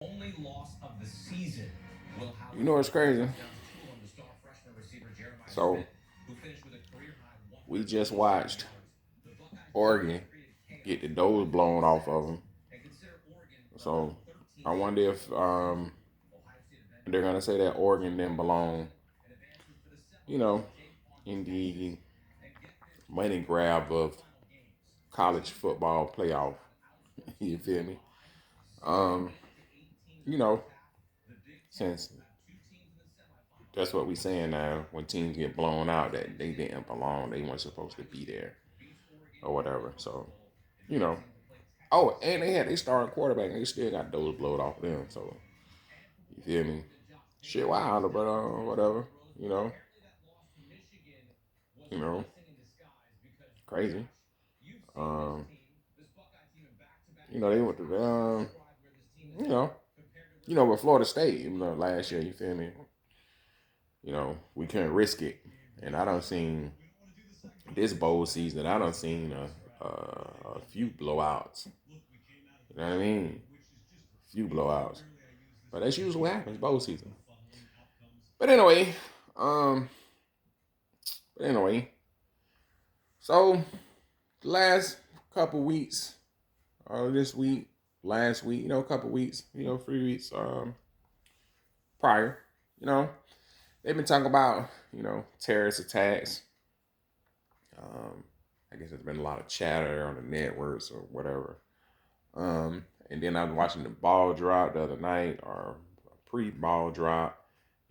Only loss of the season. Will You Howard know what's crazy? comes down to two of them. The star freshman receiver Jeremiah So Smith, who finished with a career high we 187 just watched yards. The Buckeyes Oregon defense created get chaos the with doors 28 blown off of sacks. them. And consider Oregon the So number 13 I team in wonder the if regular season. Ohio State they're eventually gonna say that falls to Oregon didn't number belong, 11 and advances to the you know, semi-championship on in Texas. the And get this, both money of their grab of final games, the college teams have football fallen to playoff. about an out-of-conference You game feel me? combined Um, 71 to 18 in you the know, first half. The Big Ten since will have two teams in the semifinals that's what we on saying now. September When teams 11th. get blown out, that they Michigan didn't falls to belong, they number weren't 2 supposed to Ohio be State, there beats Oregon or in the whatever. Rose So, Bowl, you know. advancing to play Oh, Texas and they had in their the starting Fiesta quarterback, Bowl. and they still got those blowed off them. So, And for you more feel me? on the Josh Shit, Jacobs news, wild, but Alabama fans around whatever. the Rose You Bowl, know, apparently that loss to Michigan was you a know, blessing in disguise because, crazy. Josh, you've seen this Um, team, this Buckeye team in back-to-back they years. went to How would you describe where this team is you at know, compared to where they with were Florida in State, last year. You 2022? feel me? We couldn't risk it, and I don't seen this bowl season. I don't seen a few blowouts. You know what I mean? Few blowouts, but that's usually what happens bowl season. But anyway, um, but anyway, so the last couple weeks, this week, last week, a couple weeks, 3 weeks prior, you know, they've been talking about, terrorist attacks. Um, I guess there's been a lot of chatter on the networks or whatever. And then I was watching the ball drop the other night or pre-ball drop.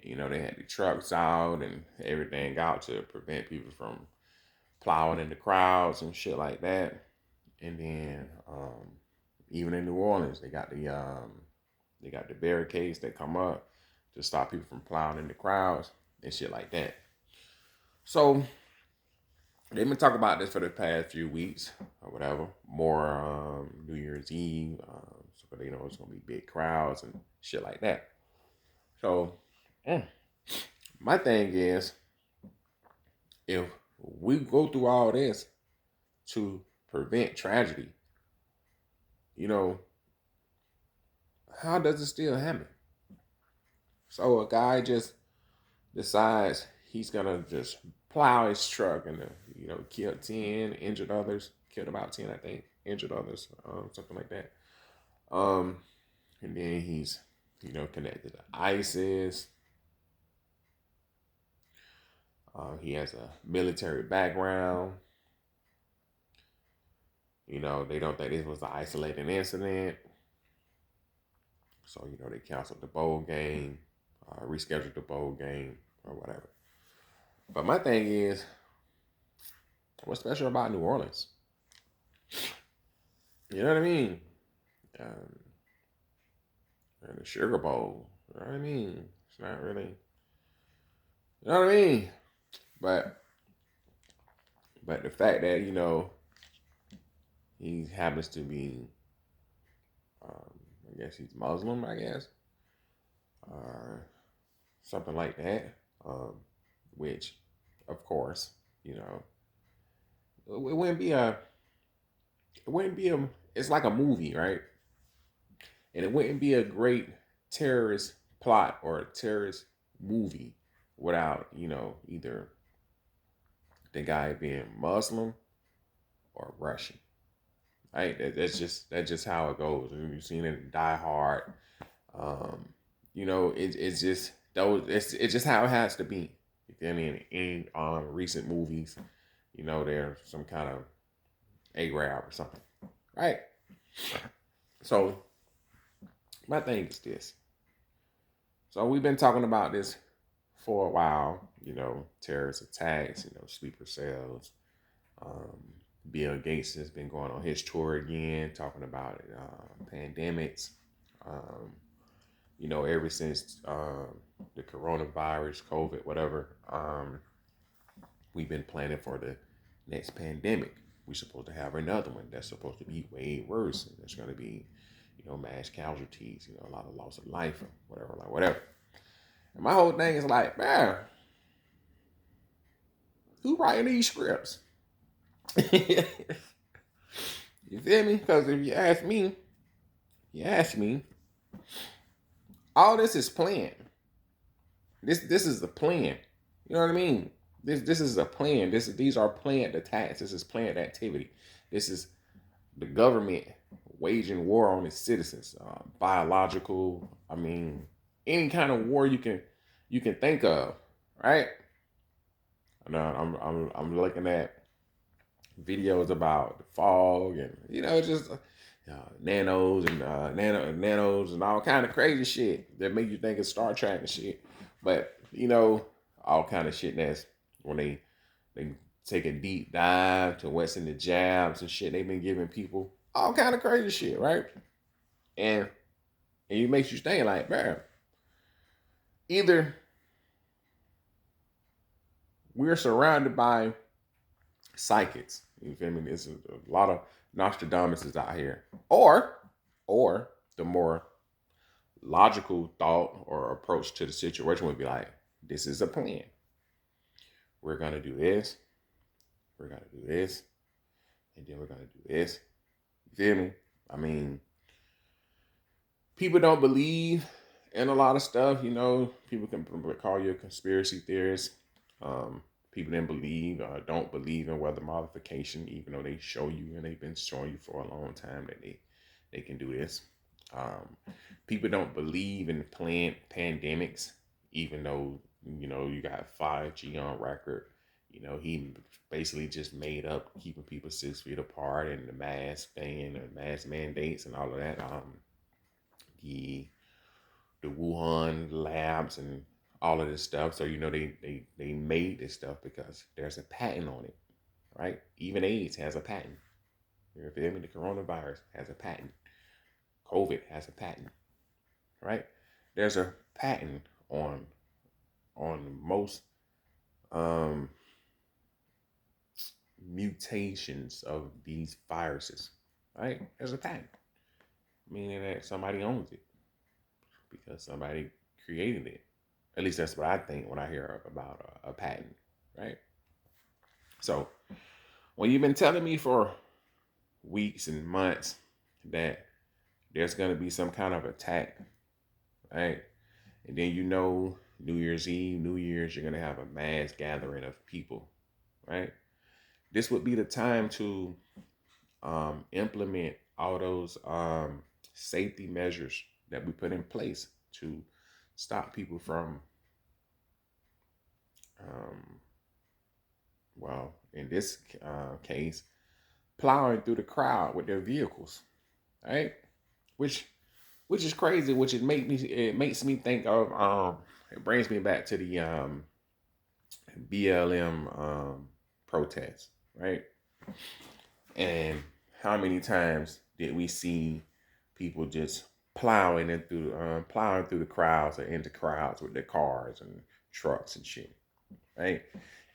They had the trucks out and everything out to prevent people from plowing in the crowds and shit like that. And then even in New Orleans, they got the barricades that come up to stop people from plowing in the crowds and shit like that. So they've been talking about this for the past few weeks or whatever. More New Year's Eve, so they know it's gonna be big crowds and shit like that. So my thing is, if we go through all this to prevent tragedy, you know, how does it still happen? So a guy just decides he's gonna just plow his truck and kill 10, injured others, killed about 10, I think, injured others, something like that. Um, and then he's connected to ISIS. He has a military background. They don't think this was an isolated incident. So, they canceled the bowl game, rescheduled the bowl game, or whatever. But my thing is, what's special about New Orleans? You know what I mean? Um, and the Sugar Bowl. You know what I mean? It's not really. You know what I mean? But the fact that he happens to be, I guess he's Muslim, I guess, or something like that. Which, of course, it wouldn't be a, it wouldn't be a. It's like a movie, right? And it wouldn't be a great terrorist plot or a terrorist movie without either the guy being Muslim or Russian. Right? That's just how it goes. And you've seen it in Die Hard. Um, it's just those. It's just how it has to be. You feel me? In recent movies, there's some kind of Arab or something, right? So my thing is this. So we've been talking about this for a while. Terrorist attacks. Sleeper cells. Um, Bill Gates has been going on his tour again, talking about pandemics. Um, ever since the coronavirus, COVID, whatever, we've been planning for the next pandemic. We're supposed to have another one that's supposed to be way worse. And there's going to be, mass casualties, a lot of loss of life, or whatever, like whatever. And my whole thing is like, man, who writing these scripts? You feel me? Because if you ask me, All this is planned. This is the plan. You know what I mean? This is a plan. These are planned attacks. This is planned activity. This is the government waging war on its citizens. Biological. I mean, any kind of war you can think of, right? And I'm looking at videos about the fog and just nanos and nanos and all kind of crazy shit that make you think of Star Trek and shit. But all kind of shit that's when they take a deep dive to what's in the jabs and shit they've been giving people, all kind of crazy shit, right? And it makes you think like, man, either we're surrounded by psychics. You feel me? There's a lot of Nostradamuses out here. Or the more logical thought or approach to the situation would be like, this is a plan. We're gonna do this, we're gonna do this, and then we're gonna do this. You feel me? I mean, people don't believe in a lot of stuff, People can call you a conspiracy theorist. People don't believe in weather modification, even though they show you and they've been showing you for a long time that they can do this. People don't believe in planned pandemics, even though you got 5G on record. He basically just made up keeping people 6 feet apart and the mask thing and mask mandates and all of that. The Wuhan labs and all of this stuff. So they made this stuff because there's a patent on it, right? Even AIDS has a patent. You feel me? The coronavirus has a patent. COVID has a patent, right? There's a patent on most mutations of these viruses, right? There's a patent, meaning that somebody owns it because somebody created it. At least that's what I think when I hear about a patent, right? So when you've been telling me for weeks and months that there's going to be some kind of attack, right? And then New Year's Eve, New Year's, you're going to have a mass gathering of people, right? This would be the time to implement all those safety measures that we put in place to stop people from, in this case, plowing through the crowd with their vehicles, right? Which is crazy. It makes me think of it brings me back to the BLM protests, right? And how many times did we see people just plowing through the crowds or into crowds with their cars and trucks and shit, right?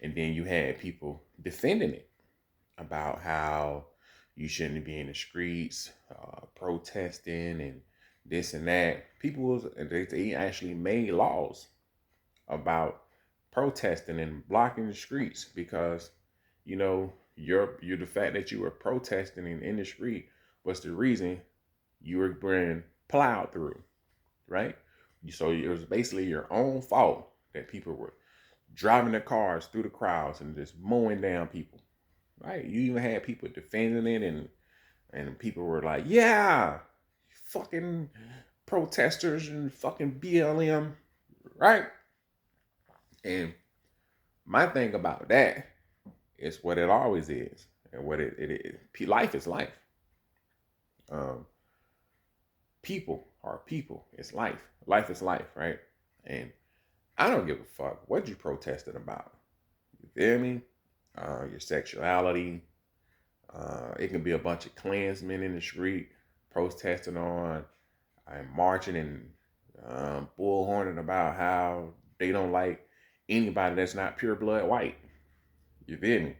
And then you had people defending it about how you shouldn't be in the streets protesting and this and that. They actually made laws about protesting and blocking the streets because you're the fact that you were protesting in the street was the reason you were being plowed through, right? So it was basically your own fault that people were driving their cars through the crowds and just mowing down people, right? You even had people defending it, and people were like, yeah, fucking protesters and fucking BLM, right? And my thing about that is what it always is, and what it is. Life is life. People are people. It's life. Life is life, right? And I don't give a fuck what you protested about. You feel me? Your sexuality. It can be a bunch of Klansmen in the street protesting on and marching and bullhorning about how they don't like anybody that's not pure blood white. You feel me?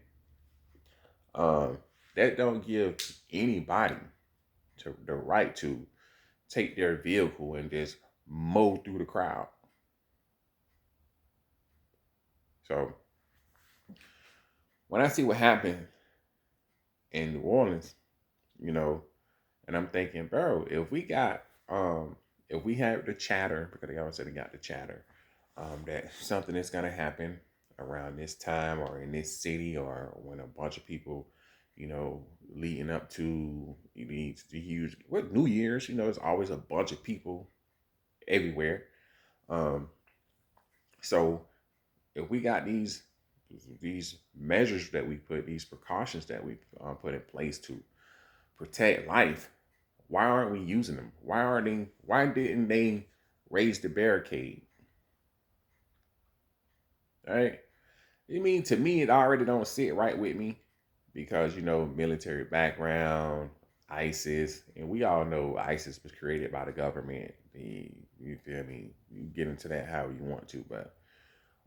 That don't give anybody the right to take their vehicle and just mow through the crowd. So when I see what happened in New Orleans, and I'm thinking, bro, if if we have the chatter, because they always say they got the chatter, that something is going to happen around this time or in this city or when a bunch of people, leading up to the huge, what, New Year's, there's always a bunch of people everywhere. Um, so if we got these measures that we put, these precautions that we put in place to protect life, why aren't we using them? Why didn't they raise the barricade? Right? I mean, to me, it already don't sit right with me because military background, ISIS, and we all know ISIS was created by the government. You feel me? You get into that how you want to, but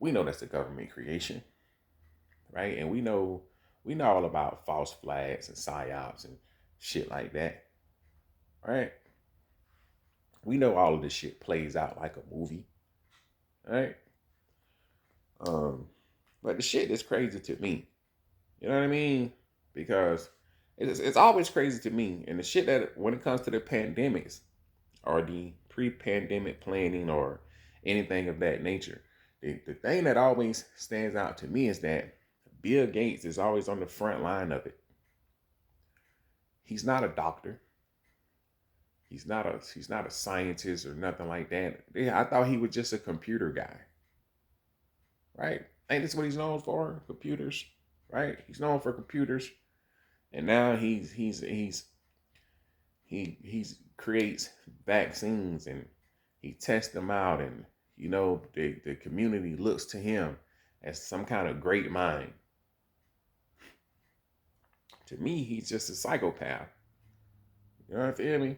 we know that's the government creation, right? And we know all about false flags and psyops and shit like that, right? We know all of this shit plays out like a movie, right? Um, but the shit is crazy to me. You know what I mean? Because it's always crazy to me. And the shit that when it comes to the pandemics or the pre-pandemic planning or anything of that nature, the thing that always stands out to me is that Bill Gates is always on the front line of it. He's not a doctor. He's not a scientist or nothing like that. Yeah, I thought he was just a computer guy, right? Ain't this what he's known for? Computers, right? He's known for computers, and now he's creates vaccines and he tests them out, and the community looks to him as some kind of great mind. To me, he's just a psychopath. You know what I feel me?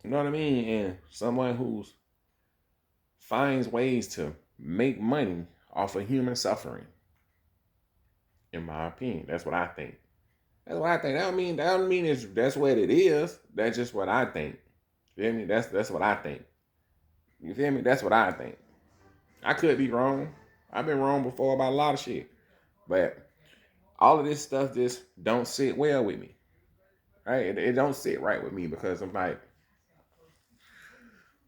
You know what I mean? And someone who finds ways to make money off of human suffering. In my opinion, that's what I think. That's what I think. That don't mean that's what it is. That's just what I think. You feel me? That's what I think. You feel me? That's what I think. I could be wrong. I've been wrong before about a lot of shit. But all of this stuff just don't sit well with me. Right? It don't sit right with me because I'm like,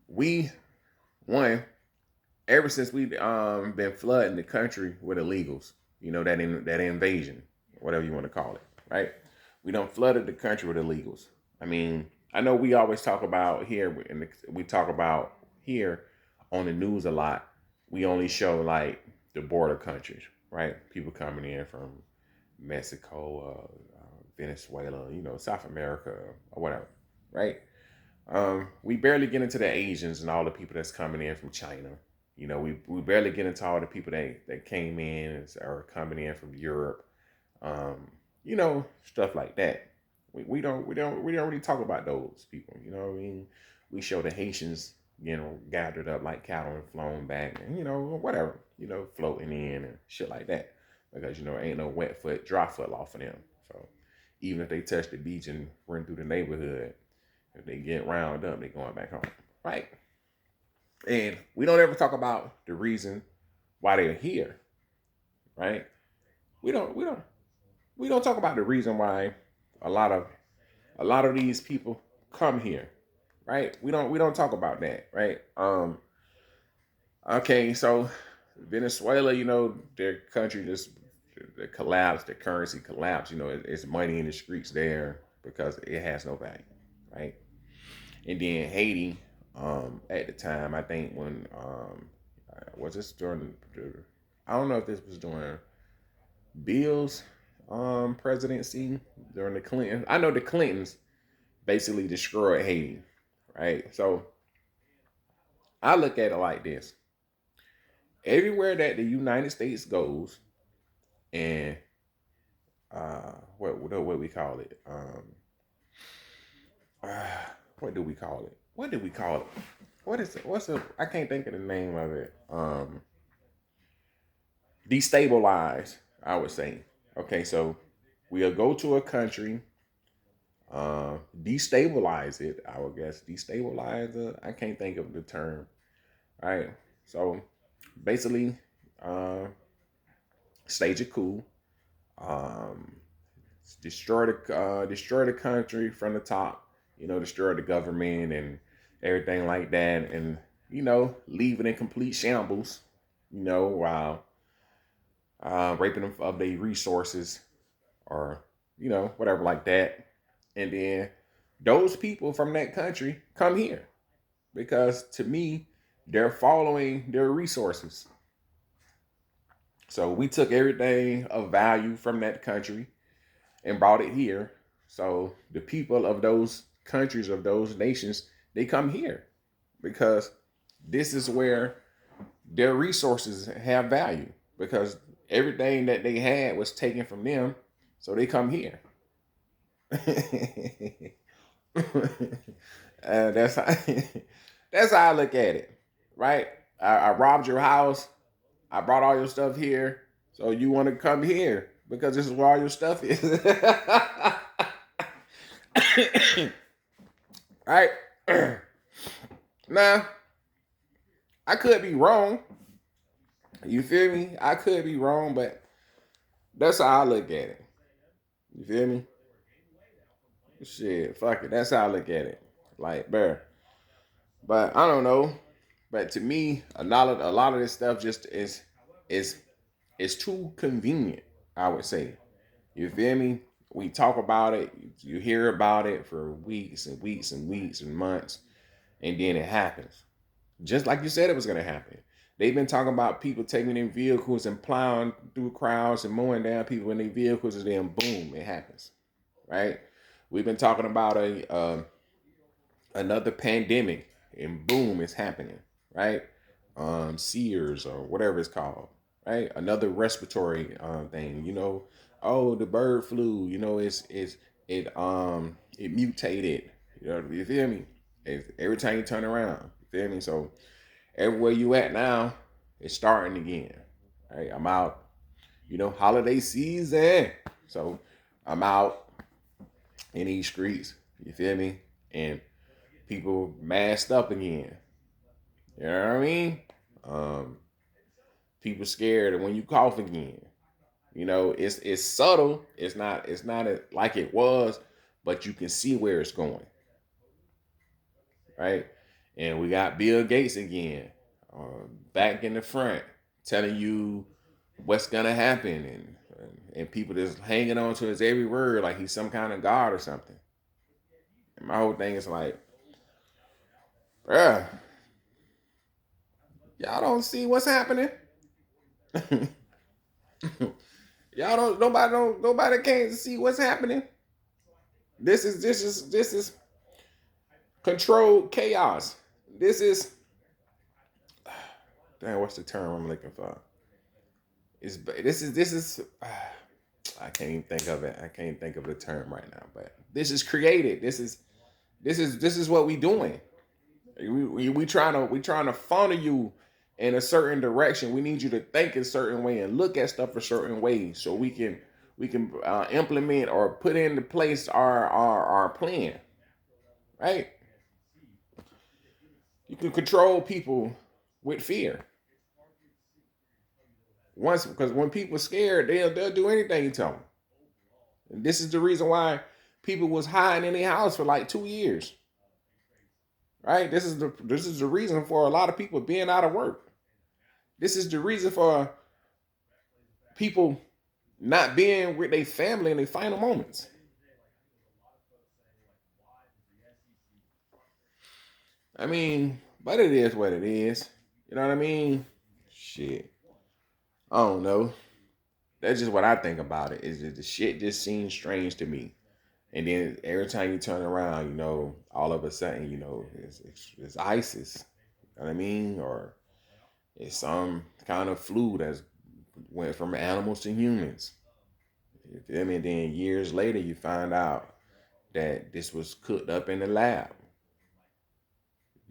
we one, ever since we been flooding the country with illegals, that invasion, whatever you want to call it, right? We don't flooded the country with illegals. I mean, I know we always talk about here, and we talk about here on the news a lot. We only show like the border countries, right? People coming in from Mexico, Venezuela, South America or whatever, right? We barely get into the Asians and all the people that's coming in from China. We barely get into all the people that came in or coming in from Europe. Stuff like that. We don't really talk about those people. You know what I mean? We show the Haitians, gathered up like cattle and flown back, and whatever, floating in and shit like that. Because ain't no wet foot, dry foot off of them. So even if they touch the beach and run through the neighborhood, if they get round up, they going back home, right? And we don't ever talk about the reason why they're here, right? We don't we don't we don't talk about the reason why a lot of a lot of these people come here, right? We don't talk about that, right? Okay, so Venezuela, their country just the collapsed, the currency collapsed. It's money in the streets there because it has no value, right? And then Haiti, at the time, I think when was this during I don't know if this was during Bill's presidency during the Clinton. I know the Clintons basically destroyed Haiti, right? So I look at it like this: everywhere that the United States goes, and what we call it? What do we call it? What do we call it? What is it? I can't think of the name of it. Destabilize, I would say. Okay, so we'll go to a country, destabilize it, I would guess. Destabilize it. I can't think of the term. All right. So basically, uh, stage a coup, um, destroy the country from the top. Destroy the government and everything like that, and leave it in complete shambles, while raping them of their resources or whatever like that. And then those people from that country come here because to me, they're following their resources. So we took everything of value from that country and brought it here. So the people of those countries, of those nations, they come here because this is where their resources have value, because everything that they had was taken from them. So they come here. That's how that's how I look at it, right? I robbed your house. I brought all your stuff here, so you want to come here because this is where all your stuff is, right? Now, I could be wrong. You feel me? I could be wrong, but that's how I look at it. You feel me? Shit, fuck it. That's how I look at it. Like, bruh. But I don't know. But to me, a lot of this stuff just is is too convenient, I would say. You feel me? We talk about it, you hear about it for weeks and weeks and weeks and months, and then it happens. Just like you said it was gonna happen. They've been talking about people taking in vehicles and plowing through crowds and mowing down people in their vehicles, and then boom, it happens. Right? We've been talking about a another pandemic, and boom, it's happening, right? Sears or whatever it's called, right? Another respiratory thing, Oh, the bird flu, it mutated. You feel me? Every time you turn around, you feel me? So everywhere you at now, it's starting again. Right? I'm out, holiday season. So I'm out in these streets. You feel me? And people masked up again. You know what I mean? Um, People scared when you cough again. It's subtle. It's not like it was, but you can see where it's going, right? And we got Bill Gates again, back in the front, telling you what's gonna happen, and people just hanging on to his every word like he's some kind of god or something. And my whole thing is like, bruh, y'all don't see what's happening. Y'all nobody can't see what's happening. This is controlled chaos. This is, damn, what's the term I'm looking for? This is I can't even think of it. I can't think of the term right now. But this is created. This is what we doing. We trying to funnel you in a certain direction. We need you to think a certain way and look at stuff a certain way so we can implement or put into place our plan. Right? You can control people with fear. Once, because when people are scared, they'll do anything you tell them. And this is the reason why people was hiding in their house for like 2 years. Right? This is the reason for a lot of people being out of work. This is the reason for people not being with their family in their final moments. I mean, but it is what it is. You know what I mean? Shit. I don't know. That's just what I think about it. Is that the shit just seems strange to me. And then every time you turn around, all of a sudden, it's ISIS. You know what I mean? Or it's some kind of flu that's went from animals to humans. You feel me? And then years later, you find out that this was cooked up in the lab.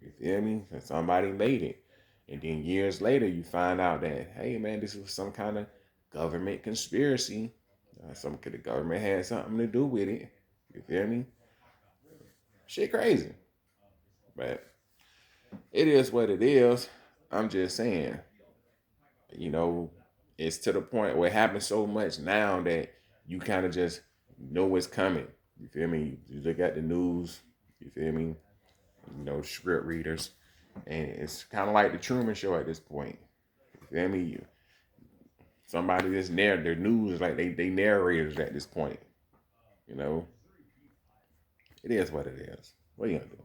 You feel me? And somebody made it. And then years later, you find out that, hey, man, this was some kind of government conspiracy. The government had something to do with it. You feel me? Shit crazy. But it is what it is. I'm just saying, you know, it's to the point where it happens so much now that you kind of just know what's coming. You feel me? You look at the news. You feel me? script readers, and it's kind of like the Truman Show at this point. You feel me? Somebody that's their news like they narrators at this point. You know, it is what it is. What are you gonna do?